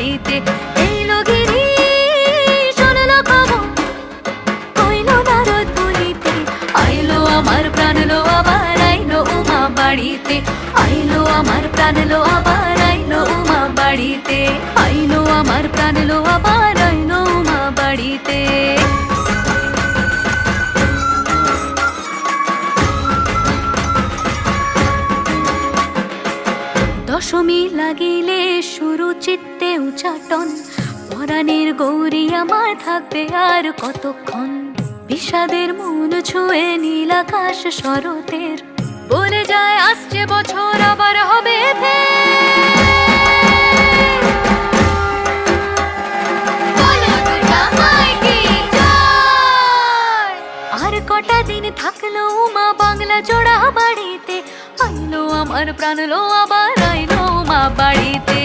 বাড়িতে। এলো গিরি শুনলো খবর, কইলো নারদ বলিতে, আইলো আমার প্রাণ লো আবার আইলো উমা বাড়িতে। আইলো আমার প্রাণ লো আবার আইলো উমা বাড়িতে। আইলো আমার প্রাণ লো আবার আইলো উমা বাড়িতে। দশমী লাগিলে শুরু চিত্তে উচাটন, পরাণের গৌরী আমার থাকবে আর কতক্ষণ। বিষাদের মন ছুঁয়ে নীল আকাশ শরতের, বলে যায় আসছে বছর আবার হবে ফের। বলো দুর্গা মাইকে জয়। আর কটা দিন থাকলো উমা বাংলা জোড়া বাড়িতে। আইলো আমার প্রাণ লো আবার আইলো উমা বাড়িতে।